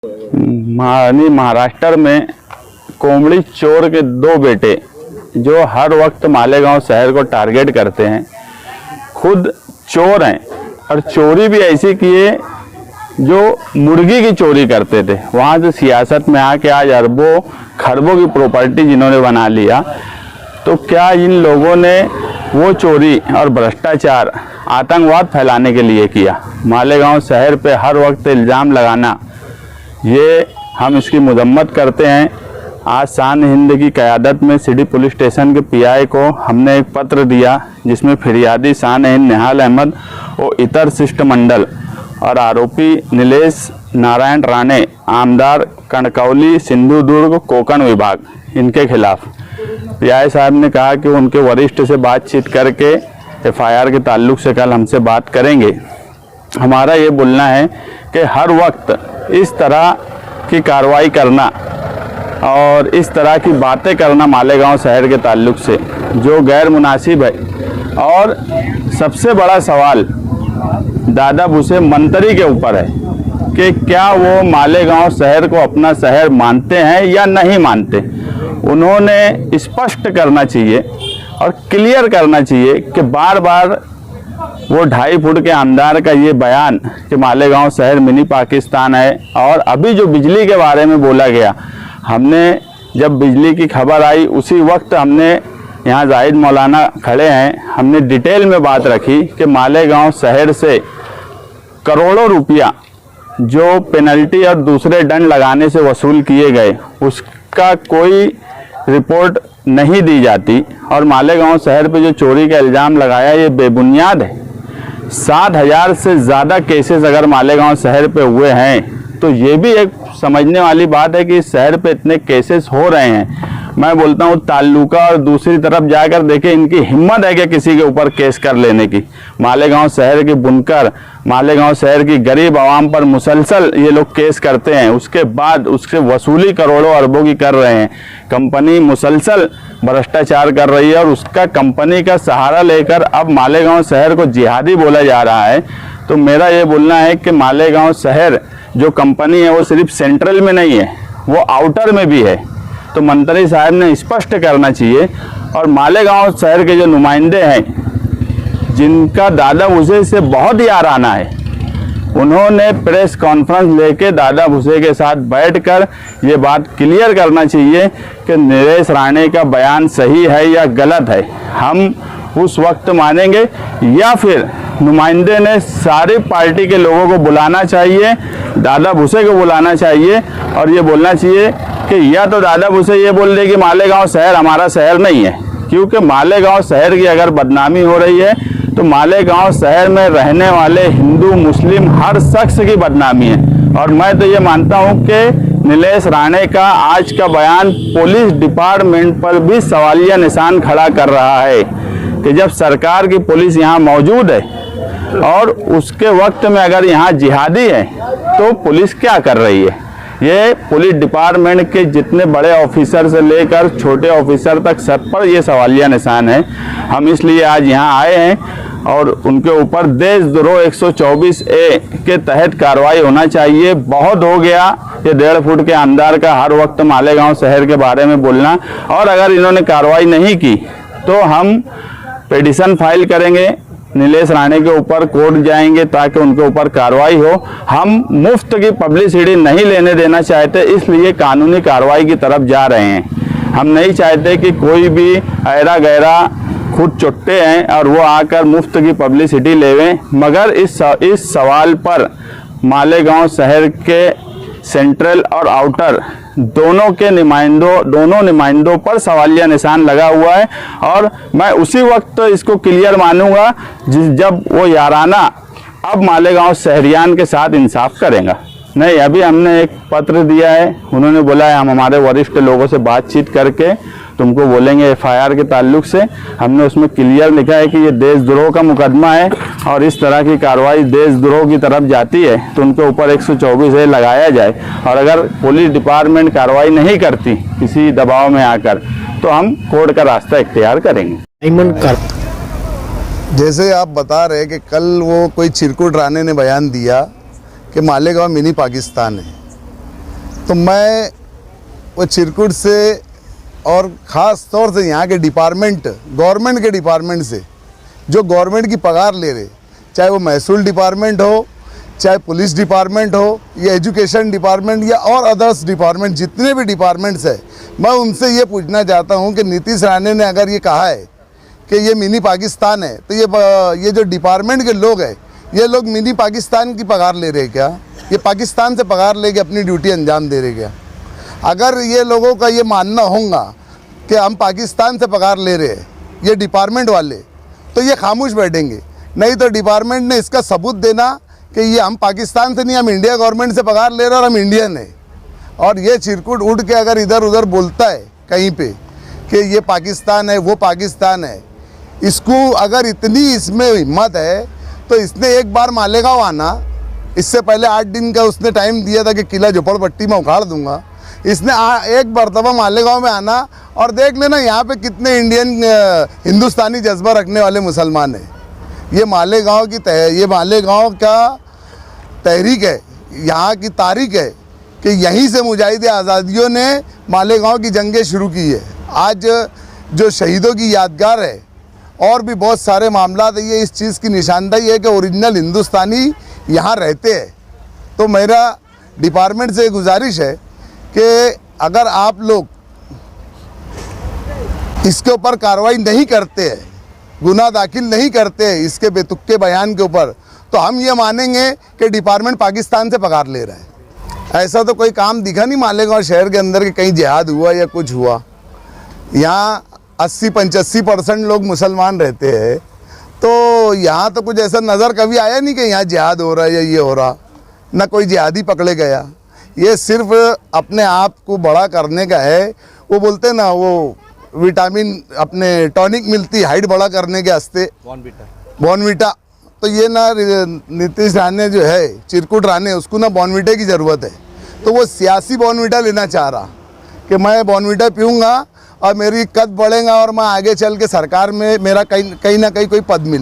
महाराष्ट्र में कोमड़ी चोर के दो बेटे जो हर वक्त मालेगांव शहर को टारगेट करते हैं, खुद चोर हैं और चोरी भी ऐसी किए जो मुर्गी की चोरी करते थे। वहाँ से सियासत में आके आज अरबों खरबों की प्रॉपर्टी जिन्होंने बना लिया, तो क्या इन लोगों ने वो चोरी और भ्रष्टाचार आतंकवाद फैलाने के लिए किया? मालेगांव शहर पे हर वक्त इल्ज़ाम लगाना, ये हम इसकी मजम्मत करते हैं। आज शान हिंद की क़यादत में सिटी पुलिस स्टेशन के पीआई को हमने एक पत्र दिया जिसमें फिरियादी शान हिंद निहाल अहमद और इतर शिष्टमंडल और आरोपी नीलेश नारायण राणे, आमदार कणकौली, सिंधुदुर्ग, कोकण विभाग, इनके खिलाफ पीआई साहब ने कहा कि उनके वरिष्ठ से बातचीत करके एफआईआर के ताल्लुक से कल हमसे बात करेंगे। हमारा ये बोलना है कि हर वक्त इस तरह की कार्रवाई करना और इस तरह की बातें करना मालेगांव शहर के ताल्लुक से जो गैर मुनासिब है। और सबसे बड़ा सवाल दादा भूसे मंत्री के ऊपर है कि क्या वो मालेगांव शहर को अपना शहर मानते हैं या नहीं मानते। उन्होंने स्पष्ट करना चाहिए और क्लियर करना चाहिए कि बार बार वो 2.5 फुट के आमदार का ये बयान कि मालेगांव शहर मिनी पाकिस्तान है। और अभी जो बिजली के बारे में बोला गया, हमने जब बिजली की खबर आई उसी वक्त हमने यहाँ जाहिद मौलाना खड़े हैं, हमने डिटेल में बात रखी कि मालेगांव शहर से करोड़ों रुपया जो पेनल्टी और दूसरे दंड लगाने से वसूल किए गए उसका कोई रिपोर्ट नहीं दी जाती। और मालेगांव शहर पे जो चोरी का इल्ज़ाम लगाया ये बेबुनियाद है। 7,000 से ज़्यादा केसेस अगर मालेगांव शहर पे हुए हैं तो ये भी एक समझने वाली बात है कि इस शहर पे इतने केसेस हो रहे हैं। मैं बोलता हूँ ताल्लुका और दूसरी तरफ जाकर देखें, इनकी हिम्मत है कि किसी के ऊपर केस कर लेने की। मालेगांव शहर के बुनकर, मालेगांव शहर की गरीब आवाम पर मुसलसल ये लोग केस करते हैं, उसके बाद उससे वसूली करोड़ों अरबों की कर रहे हैं। कंपनी मुसलसल भ्रष्टाचार कर रही है और उसका कंपनी का सहारा लेकर अब मालेगांव शहर को जिहादी बोला जा रहा है। तो मेरा ये बोलना है कि मालेगांव शहर जो कंपनी है वो सिर्फ सेंट्रल में नहीं है, वो आउटर में भी है। तो मंत्री साहब ने स्पष्ट करना चाहिए। और मालेगांव शहर के जो नुमाइंदे हैं जिनका दादा भूसे से बहुत याराना है, उन्होंने प्रेस कॉन्फ्रेंस लेके दादा भूसे के साथ बैठकर ये बात क्लियर करना चाहिए कि नीलेश राणे का बयान सही है या गलत है। हम उस वक्त मानेंगे या फिर नुमाइंदे ने सारी पार्टी के लोगों को बुलाना चाहिए, दादा भूसे को बुलाना चाहिए और ये बोलना चाहिए कि या तो दादा भूसे ये बोल दे कि मालेगांव शहर हमारा शहर नहीं है। क्योंकि मालेगांव शहर की अगर बदनामी हो रही है तो मालेगांव शहर में रहने वाले हिंदू मुस्लिम हर शख्स की बदनामी है। और मैं तो ये मानता हूँ कि नीलेश राणे का आज का बयान पुलिस डिपार्टमेंट पर भी सवालिया निशान खड़ा कर रहा है कि जब सरकार की पुलिस यहाँ मौजूद है और उसके वक्त में अगर यहाँ जिहादी है तो पुलिस क्या कर रही है। ये पुलिस डिपार्टमेंट के जितने बड़े ऑफिसर से लेकर छोटे ऑफिसर तक सब पर ये सवालिया निशान है। हम इसलिए आज यहाँ आए हैं और उनके ऊपर देशद्रोह 124A के तहत कार्रवाई होना चाहिए। बहुत हो गया ये 1.5 फुट के आमदार का हर वक्त मालेगांव शहर के बारे में बोलना। और अगर इन्होंने कार्रवाई नहीं की तो हम पिटीशन फाइल करेंगे, नीलेश राणे के ऊपर कोर्ट जाएंगे ताकि उनके ऊपर कार्रवाई हो। हम मुफ्त की पब्लिसिटी नहीं लेने देना चाहते, इसलिए कानूनी कार्रवाई की तरफ जा रहे हैं। हम नहीं चाहते कि कोई भी ऐरा गैरा खुद चुट्टे हैं और वो आकर मुफ्त की पब्लिसिटी लेवें। मगर इस सवाल पर मालेगांव शहर के सेंट्रल और आउटर दोनों नुमाइंदों पर सवालिया निशान लगा हुआ है। और मैं उसी वक्त इसको क्लियर मानूंगा जब वो याराना अब मालेगांव शहरियान के साथ इंसाफ करेगा। नहीं, अभी हमने एक पत्र दिया है, उन्होंने बोला है हम हमारे वरिष्ठ लोगों से बातचीत करके तुमको बोलेंगे एफआईआर के ताल्लुक से। हमने उसमें क्लियर लिखा है कि ये देशद्रोह का मुकदमा है और इस तरह की कार्रवाई देशद्रोह की तरफ जाती है तो उनके ऊपर 124A लगाया जाए। और अगर पुलिस डिपार्टमेंट कार्रवाई नहीं करती किसी दबाव में आकर तो हम कोर्ट का रास्ता इख्तियार करेंगे। जैसे आप बता रहे कि कल वो कोई चिरकुट राणे ने बयान दिया कि मालेगांव मिनी पाकिस्तान है, तो मैं वो चिरकुट से और ख़ास तौर से यहाँ के डिपार्टमेंट, गवर्नमेंट के डिपार्टमेंट से जो गवर्नमेंट की पगार ले रहे, चाहे वो महसूल डिपार्टमेंट हो, चाहे पुलिस डिपार्टमेंट हो, या एजुकेशन डिपार्टमेंट, या और अदर्स डिपार्टमेंट, जितने भी डिपार्टमेंट्स हैं, मैं उनसे ये पूछना चाहता हूँ कि नीतीश राणे ने अगर ये कहा है कि ये मिनी पाकिस्तान है, तो ये जो डिपार्टमेंट के लोग हैं, ये लोग मिनी पाकिस्तान की पगार ले रहे क्या? ये पाकिस्तान से पगार लेके अपनी ड्यूटी अंजाम दे रहे क्या? अगर ये लोगों का ये मानना होगा कि हम पाकिस्तान से पगार ले रहे हैं, ये डिपार्टमेंट वाले, तो ये खामोश बैठेंगे। नहीं तो डिपार्टमेंट ने इसका सबूत देना कि ये हम पाकिस्तान से नहीं, हम इंडिया गवर्नमेंट से पगार ले रहे हैं और हम इंडियन है। और ये चिरकुट उड़ के अगर इधर उधर बोलता है कहीं पे कि ये पाकिस्तान है, वो पाकिस्तान है, इसको अगर इतनी इसमें हिम्मत है तो इसने एक बार मालेगांव आना। इससे पहले 8 दिन का उसने टाइम दिया था कि किला झोपड़पट्टी में उखाड़ दूंगा। इसने एक मरतबा मालेगांव में आना और देख लेना यहाँ पे कितने इंडियन हिंदुस्तानी जज्बा रखने वाले मुसलमान हैं। ये मालेगांव का तहरीक है, यहाँ की तारीख है कि यहीं से मुजाहिद आज़ादियों ने मालेगांव की जंगें शुरू की है। आज जो शहीदों की यादगार है और भी बहुत सारे मामला है, ये इस चीज़ की निशानदेही है कि ओरिजिनल हिंदुस्तानी यहाँ रहते हैं। तो मेरा डिपार्टमेंट से गुजारिश है कि अगर आप लोग इसके ऊपर कार्रवाई नहीं करते हैं, गुनाह दाखिल नहीं करते हैं इसके बेतुके बयान के ऊपर, तो हम ये मानेंगे कि डिपार्टमेंट पाकिस्तान से पगार ले रहा है। ऐसा तो कोई काम दिखा नहीं मालेगांव शहर के अंदर कि कहीं जिहाद हुआ या कुछ हुआ। यहाँ 80-85% लोग मुसलमान रहते हैं, तो यहाँ तो कुछ ऐसा नज़र कभी आया नहीं कि यहाँ जिहाद हो रहा है या ये हो रहा। ना कोई जिहादी पकड़े गया। ये सिर्फ अपने आप को बड़ा करने का है। वो बोलते हैं ना, वो विटामिन अपने टॉनिक मिलती हाइट बड़ा करने के वास्ते, बॉर्नविटा। तो ये ना नीतीश राणे जो है, चिरकुट राणे, उसको ना बॉर्नविटा की ज़रूरत है। तो वो सियासी बॉर्नविटा लेना चाह रहा कि मैं बॉर्नविटा पीऊँगा और मेरी कद बढ़ेगा और मैं आगे चल के सरकार में मेरा कहीं ना कहीं कोई पद मिले।